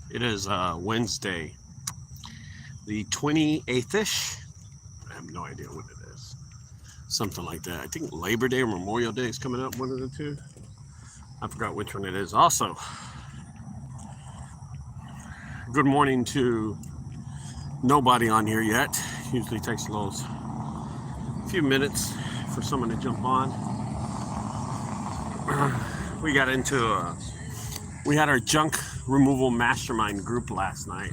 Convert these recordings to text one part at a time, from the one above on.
It is Wednesday, the 28th-ish. I have no idea what it is. Something like that. I think Labor Day or Memorial Day is coming up, one of the two. I forgot which one it is. Also, good morning to nobody on here yet. Usually takes a few minutes for someone to jump on. We got into we had our junk removal mastermind group last night.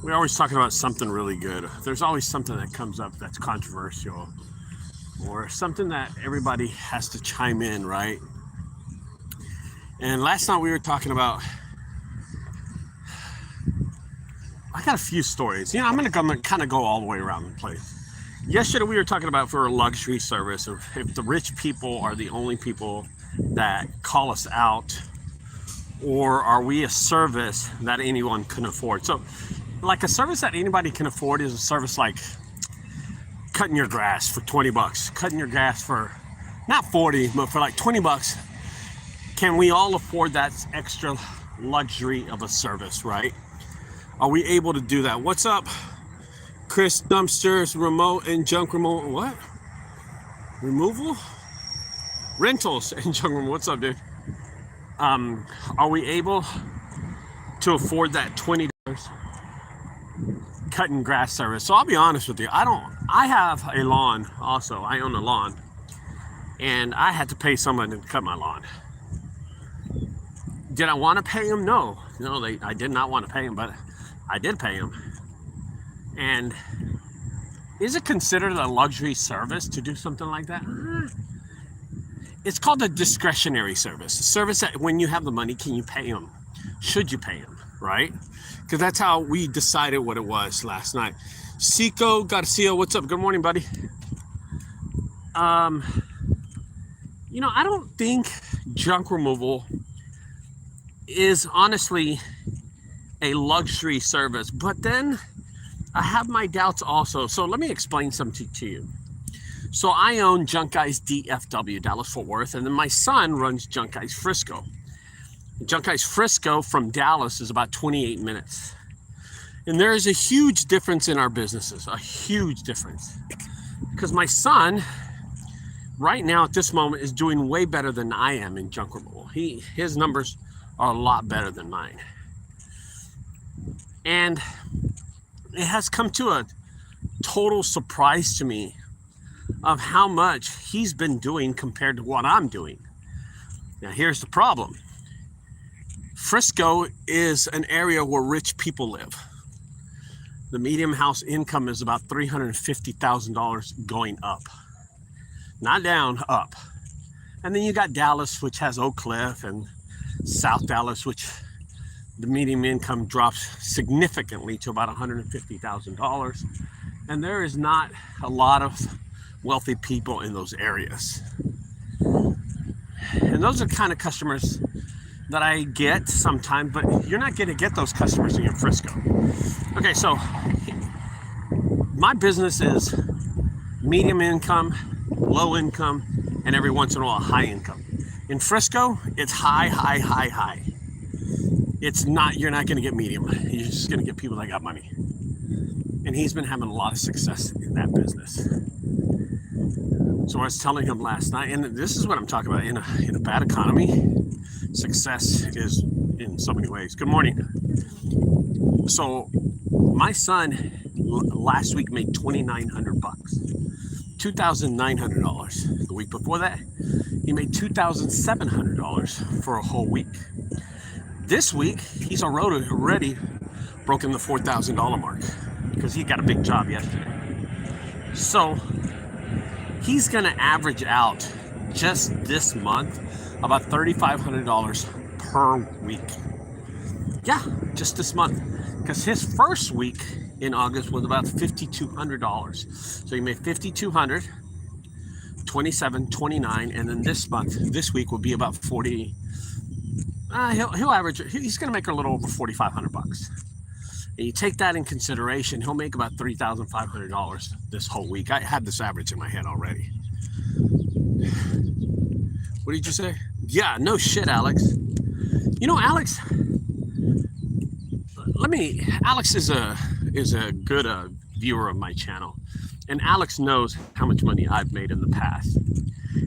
We're always talking about something really good. There's always something that comes up that's controversial or something that everybody has to chime in, right? And last night we were talking about, I got a few stories. I'm going to kind of go all the way around the place. Yesterday we were talking about for a luxury service, if the rich people are the only people that call us out, or are we a service that anyone can afford? So like a service that anybody can afford is a service like cutting your grass for 20 bucks, cutting your grass for not 40, but for like 20 bucks. Can we all afford that extra luxury of a service, right? Are we able to do that? What's up, Chris? Dumpsters, remote and junk removal. What? Removal? Rentals and junk removal. What's up, dude? Are we able to afford that $20 cutting grass service? So I'll be honest with you. I have a lawn also. I own a lawn. And I had to pay someone to cut my lawn. Did I want to pay him? No, I did not want to pay him, but I did pay him. And is it considered a luxury service to do something like that? It's called a discretionary service. A service that when you have the money, can you pay them? Should you pay them, right? Because that's how we decided what it was last night. Cico Garcia, what's up? Good morning, buddy. I don't think junk removal is honestly a luxury service, but then I have my doubts also. So let me explain something to you. So I own junkguysdfw, Dallas-Fort Worth, and then my son runs Junk Guys Frisco. Junk Guys Frisco from Dallas is about 28 minutes. And there is a huge difference in our businesses, a huge difference. Because my son, right now at this moment, is doing way better than I am in junk removal. His numbers are a lot better than mine. And it has come to a total surprise to me of how much he's been doing compared to what I'm doing. Now, here's the problem. Frisco is an area where rich people live. The median house income is about $350,000 going up. Not down, up. And then you got Dallas, which has Oak Cliff, and South Dallas, which the median income drops significantly to about $150,000. And there is not a lot of wealthy people in those areas. And those are the kind of customers that I get sometimes, but you're not going to get those customers in Frisco. Okay, so my business is medium income, low income, and every once in a while high income. In Frisco, it's high. It's not, you're not going to get medium. You're just going to get people that got money. And he's been having a lot of success in that business. So I was telling him last night, and this is what I'm talking about, in a bad economy, success is in so many ways. Good morning. So my son last week made $2,900, $2,900. The week before that, he made $2,700 for a whole week. This week, he's already broken the $4,000 mark because he got a big job yesterday. So he's going to average out just this month about $3,500 per week. Yeah, just this month. Because his first week in August was about $5,200. So he made $5,200, $27, $29, and then this week will be about $40. He'll average. He's going to make a little over $4,500. And you take that in consideration, he'll make about $3,500 this whole week. I had this average in my head already. What did you say? Yeah, no shit, Alex. Alex, Alex is a good viewer of my channel, and Alex knows how much money I've made in the past.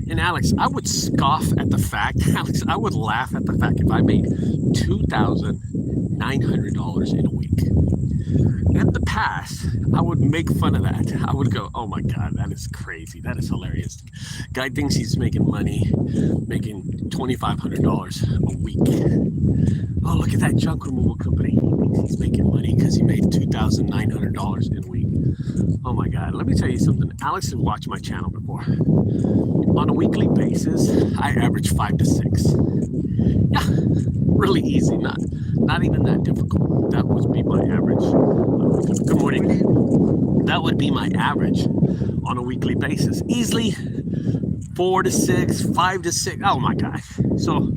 And Alex, I would scoff at the fact, Alex, I would laugh at the fact if I made $2,900 in a week. In the past, I would make fun of that. I would go, oh my God, that is crazy. That is hilarious. Guy thinks he's making money, making $2,500 a week. Oh, look at that junk removal company. He thinks he's making money because he made $2,900 in a week. Oh my God, let me tell you something. Alex has watched my channel before. On a weekly basis, I average 5 to 6. Yeah, really easy, not even that difficult. That would be my average. Good morning. That would be my average on a weekly basis. Easily 4 to 6, 5 to 6. Oh my gosh. So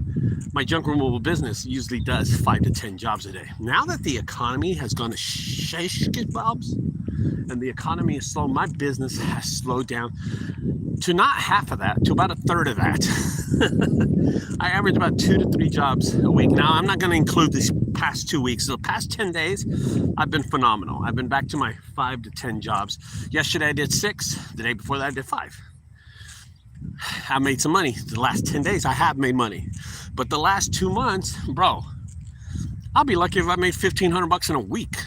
my junk removal business usually does 5 to 10 jobs a day. Now that the economy has gone to shish kebabs and the economy is slow, my business has slowed down to not half of that, to about a third of that. I average about 2 to 3 jobs a week. Now, I'm not going to include these past 2 weeks. So the past 10 days, I've been phenomenal. I've been back to my 5 to 10 jobs. Yesterday, I did 6. The day before that, I did 5. I made some money. The last 10 days, I have made money. But the last 2 months, bro, I'll be lucky if I made $1,500 in a week.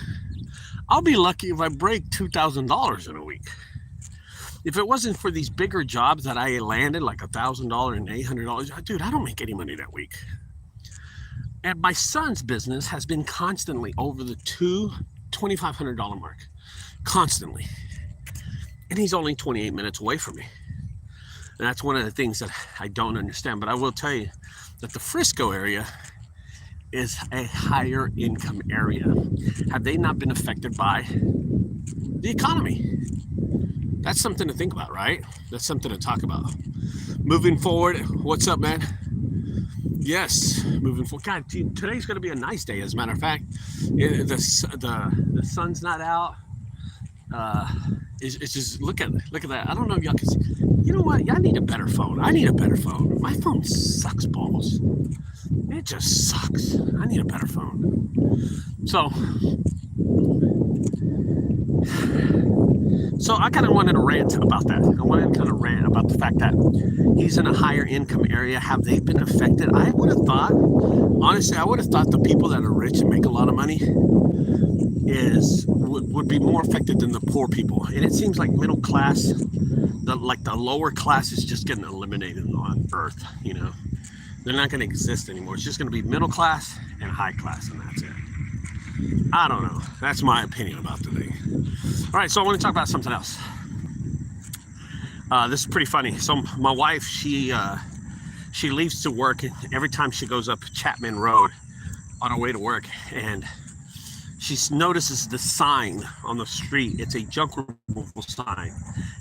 I'll be lucky if I break $2,000 in a week. If it wasn't for these bigger jobs that I landed, like $1,000 and $800, dude, I don't make any money that week. And my son's business has been constantly over the $2,500 mark, constantly. And he's only 28 minutes away from me. And that's one of the things that I don't understand. But I will tell you that the Frisco area is a higher income area. Have they not been affected by the economy? That's something to think about, right? That's something to talk about. Moving forward, what's up, man? Yes, moving forward. God, today's going to be a nice day. As a matter of fact, the sun's not out. It's just look at that. I don't know if y'all can see. You know what? Y'all need a better phone. I need a better phone. My phone sucks balls. It just sucks. I need a better phone. So I kind of wanted to rant about that. I wanted to kind of rant about the fact that he's in a higher income area. Have they been affected? I would have thought, honestly, the people that are rich and make a lot of money would be more affected than the poor people. And it seems like middle class, the lower class is just getting eliminated on earth, you know. They're not going to exist anymore. It's just going to be middle class and high class, and that's it. I don't know. That's my opinion about the thing. All right, so I want to talk about something else. This is pretty funny. So my wife, she leaves to work, and every time she goes up Chapman Road on her way to work, and she notices the sign on the street. It's a junk removal sign.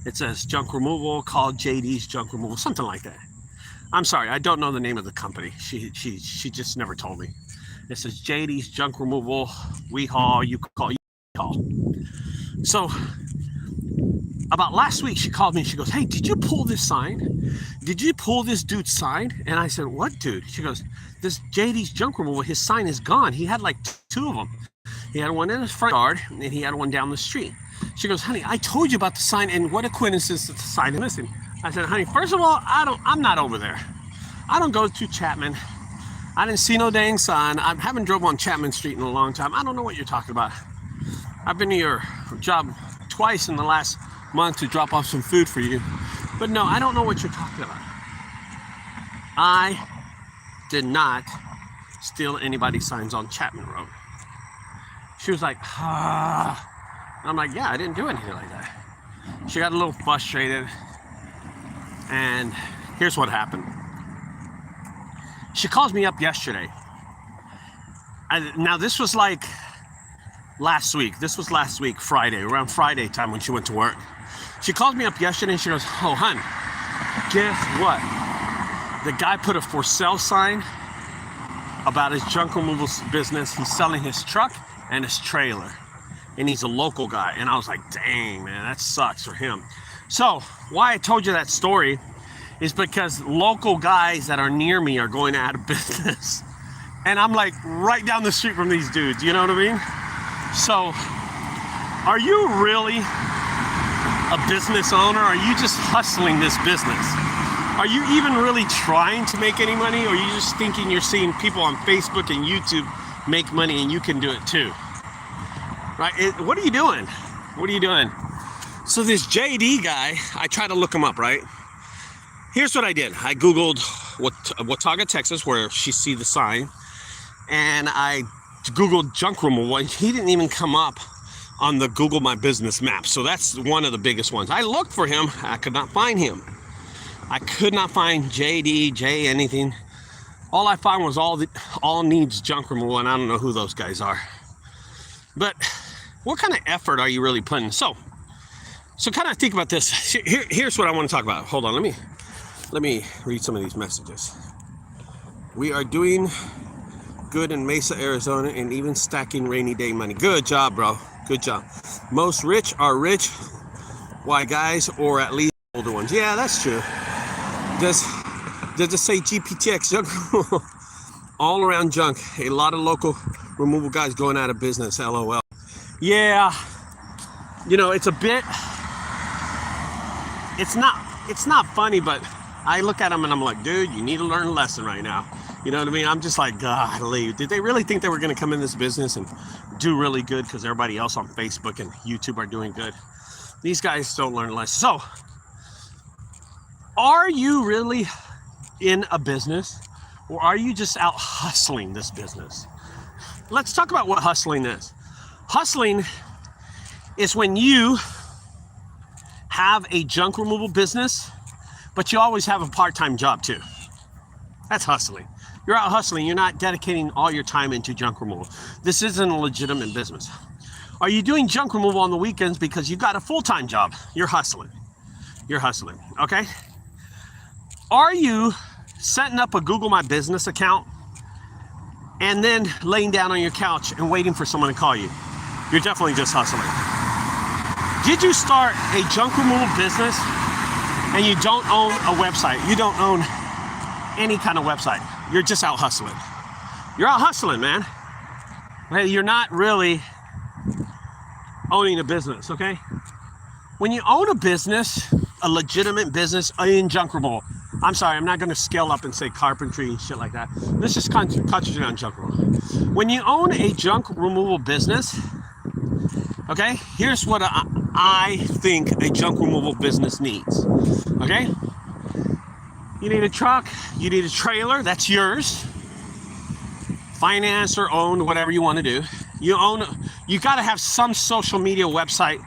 It says junk removal, call JD's Junk Removal, something like that. I'm sorry, I don't know the name of the company. She just never told me. It says JD's Junk Removal. We haul, you call, you haul. So about last week, she called me and she goes, hey, did you pull this sign? Did you pull this dude's sign? And I said, what dude? She goes, this JD's Junk Removal, his sign is gone. He had like 2 of them. He had one in his front yard and he had one down the street. She goes, honey, I told you about the sign, and what a coincidence that the sign is missing. I said, honey, first of all, I'm not over there. I don't go to Chapman. I didn't see no dang sign. I haven't drove on Chapman Street in a long time. I don't know what you're talking about. I've been to your job twice in the last month to drop off some food for you. But no, I don't know what you're talking about. I did not steal anybody's signs on Chapman Road. She was like, ah. I'm like, yeah, I didn't do anything like that. She got a little frustrated. And here's what happened. She calls me up yesterday. Now, this was like last week. This was last week, Friday, around Friday time when she went to work. She calls me up yesterday and she goes, oh, hun, guess what? The guy put a for sale sign about his junk removal business. He's selling his truck and his trailer. And he's a local guy. And I was like, dang, man, that sucks for him. So why I told you that story is because local guys that are near me are going out of business. And I'm like right down the street from these dudes, you know what I mean? So, are you really a business owner? Or are you just hustling this business? Are you even really trying to make any money? Or are you just thinking you're seeing people on Facebook and YouTube make money and you can do it too? Right? What are you doing? What are you doing? So this JD guy, I tried to look him up, right? Here's what I did. I Googled Watauga, Texas, where she see the sign. And I Googled junk removal, and he didn't even come up on the Google My Business map. So that's one of the biggest ones. I looked for him. I could not find him. I could not find JD, J anything. All I found was all needs junk removal, and I don't know who those guys are. But what kind of effort are you really putting? So kind of think about this. Here's what I want to talk about. Hold on, let me read some of these messages. We are doing good in Mesa, Arizona, and even stacking rainy day money. Good job, bro. Good job. Most rich are rich white guys, or at least older ones. Yeah, that's true. Does it say GPTX junk? All around junk. A lot of local removal guys going out of business. LOL. Yeah. You know, it's a bit. It's not funny, but I look at them and I'm like, dude, you need to learn a lesson right now. You know what I mean? I'm just like, golly, did they really think they were going to come in this business and do really good because everybody else on Facebook and YouTube are doing good? These guys don't learn a lesson. So, are you really in a business, or are you just out hustling this business? Let's talk about what hustling is. Hustling is when you have a junk removal business, but you always have a part-time job too. That's hustling. You're out hustling. You're not dedicating all your time into junk removal. This isn't a legitimate business. Are you doing junk removal on the weekends because you got a full-time job? You're hustling. You're hustling, okay? Are you setting up a Google My Business account and then laying down on your couch and waiting for someone to call you? You're definitely just hustling. Did you start a junk removal business and you don't own a website? You don't own any kind of website. You're just out hustling. You're out hustling, man. You're not really owning a business, okay? When you own a business, a legitimate business in junk removal, I'm sorry, I'm not going to scale up and say carpentry and shit like that. Let's just concentrate on junk removal. When you own a junk removal business, okay, here's what I think a junk removal business needs, okay? You need a truck, you need a trailer, that's yours. Finance or owned, whatever you want to do. You got to have some social media website.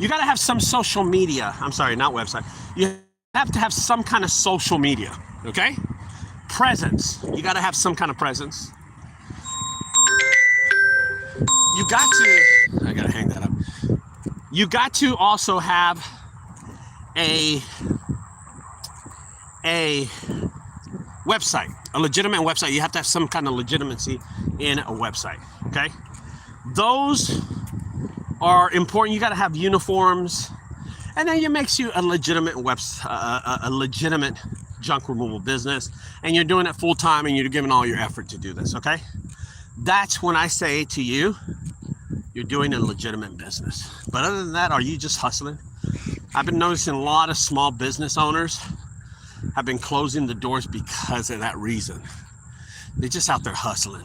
You got to have some social media. I'm sorry, not website. You have to have some kind of social media, okay? Presence. You got to have some kind of presence. You got to, I got to hang that up. You got to also have a website, a legitimate website. You have to have some kind of legitimacy in a website, okay? Those are important. You got to have uniforms, and then it makes you a legitimate a legitimate junk removal business, and you're doing it full time, and you're giving all your effort to do this, okay? That's when I say to you, you're doing a legitimate business. But other than that, are you just hustling? I've been noticing a lot of small business owners have been closing the doors because of that reason. They're just out there hustling.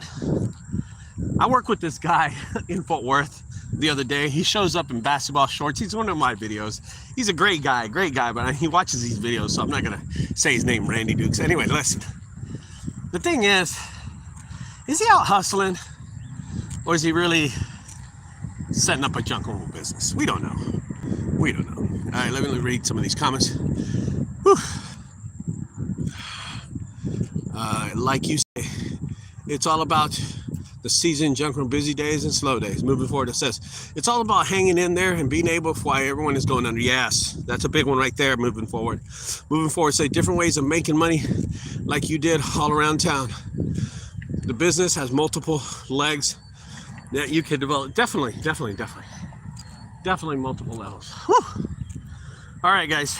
I work with this guy in Fort Worth the other day. He shows up in basketball shorts. He's one of my videos. He's a great guy, but he watches these videos, so I'm not gonna say his name, Randy Dukes. Anyway, listen. The thing is he out hustling, or is he really setting up a junk removal business? We don't know. We don't know. All right, let me read some of these comments. Whew. Like you say, it's all about the season, junk room, busy days and slow days. Moving forward, it says, it's all about hanging in there and being able while everyone is going under. Yes, that's a big one right there, moving forward. Moving forward, say different ways of making money like you did all around town. The business has multiple legs that you can develop. Definitely multiple levels. Whew. All right, guys.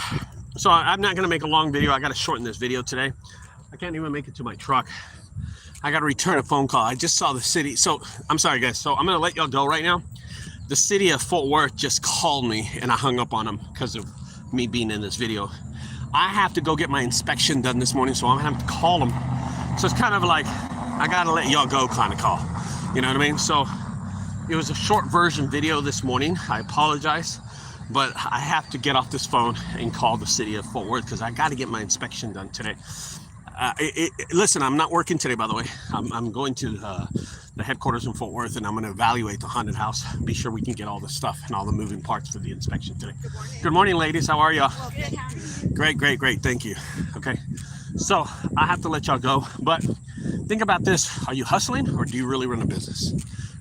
So I'm not going to make a long video. I got to shorten this video today. I can't even make it to my truck. I got to return a phone call. I just saw the city. So I'm sorry, guys. So I'm going to let y'all go right now. The city of Fort Worth just called me and I hung up on them because of me being in this video. I have to go get my inspection done this morning, so I'm going to have to call them. So it's kind of like, I got to let y'all go kind of call. You know what I mean? So it was a short version video this morning. I apologize, but I have to get off this phone and call the city of Fort Worth because I got to get my inspection done today. Listen, I'm not working today, by the way. I'm going to the headquarters in Fort Worth, and I'm going to evaluate the haunted house. Be sure we can get all the stuff and all the moving parts for the inspection today. Good morning, ladies. How are y'all? Great. Thank you. Okay, so I have to let y'all go, but think about this. Are you hustling or do you really run a business?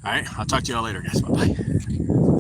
All right, I'll talk to y'all later, guys. Bye-bye.